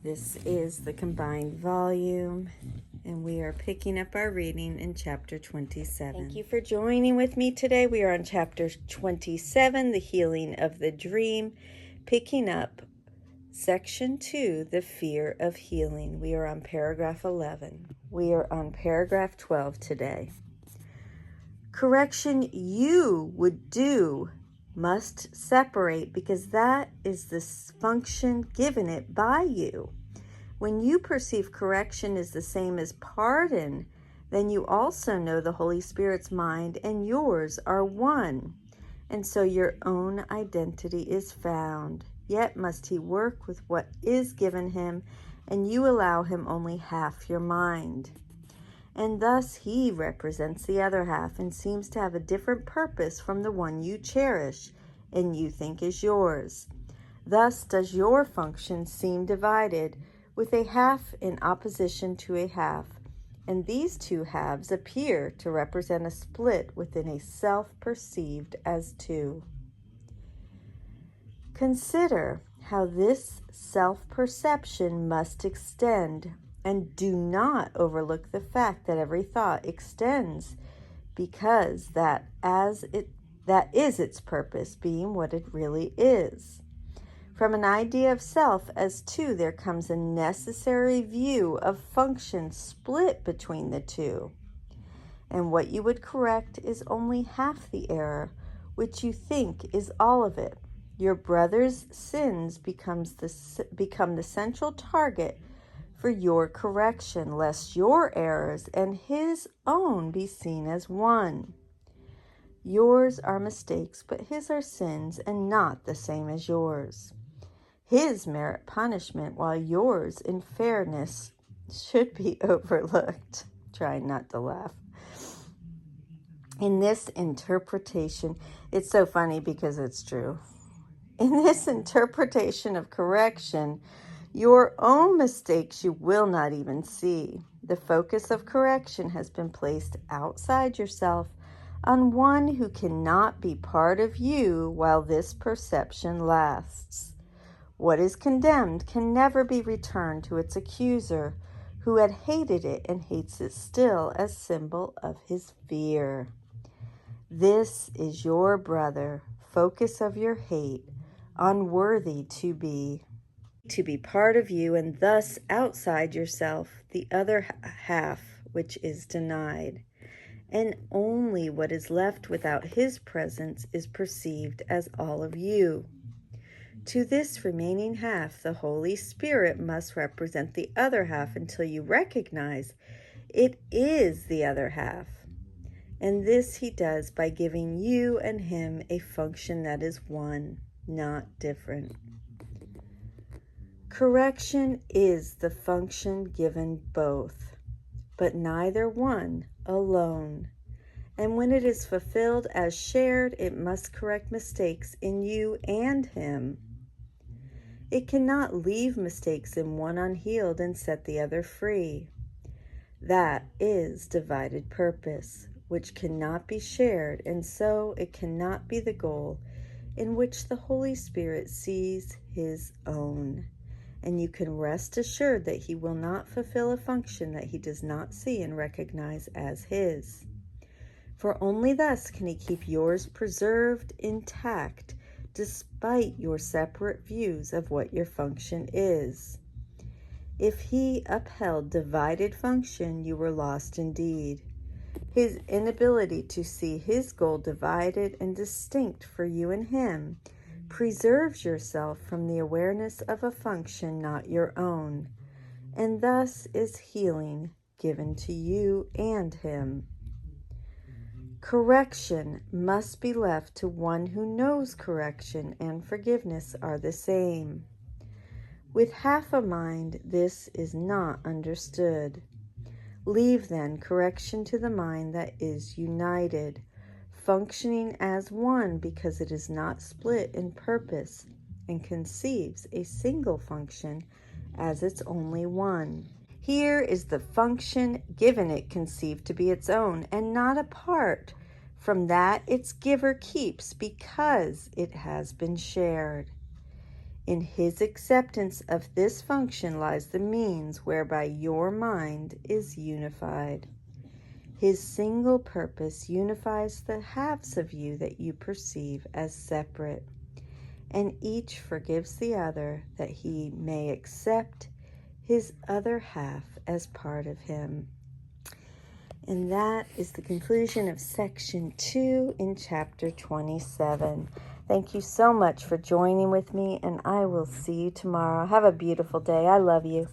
This is the combined volume, and we are picking up our reading in chapter 27. Thank you for joining with me today. We are on chapter 27, the healing of the dream, picking up section 2, the fear of healing. We are on paragraph 11. We are on paragraph 12 today. Correction you would do must separate, because that is the function given it by you. When you perceive correction is the same as pardon, then you also know the Holy Spirit's mind and yours are one, and so your own identity is found. Yet must he work with what is given him, and you allow him only half your mind. And thus he represents the other half and seems to have a different purpose from the one you cherish and you think is yours. Thus does your function seem divided, with a half in opposition to a half, and these two halves appear to represent a split within a self perceived as two. Consider how this self-perception must extend, and do not overlook the fact that every thought extends, because that is its purpose, being what it really is. From an idea of self as two, there comes a necessary view of function split between the two. And what you would correct is only half the error, which you think is all of it. Your brother's sins become the central target for your correction, lest your errors and his own be seen as one. Yours are mistakes, but his are sins, and not the same as yours. His merit punishment, while yours in fairness should be overlooked. Trying not to laugh. In this interpretation, it's so funny because it's true. In this interpretation of correction, your own mistakes you will not even see. The focus of correction has been placed outside yourself on one who cannot be part of you while this perception lasts. What is condemned can never be returned to its accuser, who had hated it and hates it still as symbol of his fear. This is your brother, focus of your hate, unworthy to be part of you, and thus outside yourself, the other half which is denied. And only what is left without his presence is perceived as all of you. To this remaining half, the Holy Spirit must represent the other half until you recognize it is the other half. And this he does by giving you and him a function that is one, not different. Correction is the function given both, but neither one alone. And when it is fulfilled as shared, it must correct mistakes in you and him. It cannot leave mistakes in one unhealed and set the other free. That is divided purpose, which cannot be shared, and so it cannot be the goal in which the Holy Spirit sees his own. And you can rest assured that he will not fulfill a function that he does not see and recognize as his. For only thus can he keep yours preserved intact, despite your separate views of what your function is. If he upheld divided function, you were lost indeed. His inability to see his goal divided and distinct for you and him preserves yourself from the awareness of a function not your own, and thus is healing given to you and him. Correction must be left to one who knows correction and forgiveness are the same. With half a mind, this is not understood. Leave then correction to the mind that is united, functioning as one because it is not split in purpose and conceives a single function as its only one. Here is the function given it conceived to be its own, and not apart from that its giver keeps because it has been shared. In his acceptance of this function lies the means whereby your mind is unified. His single purpose unifies the halves of you that you perceive as separate, and each forgives the other that he may accept his other half as part of him. And that is the conclusion of section 2 in chapter 27. Thank you so much for joining with me, and I will see you tomorrow. Have a beautiful day. I love you.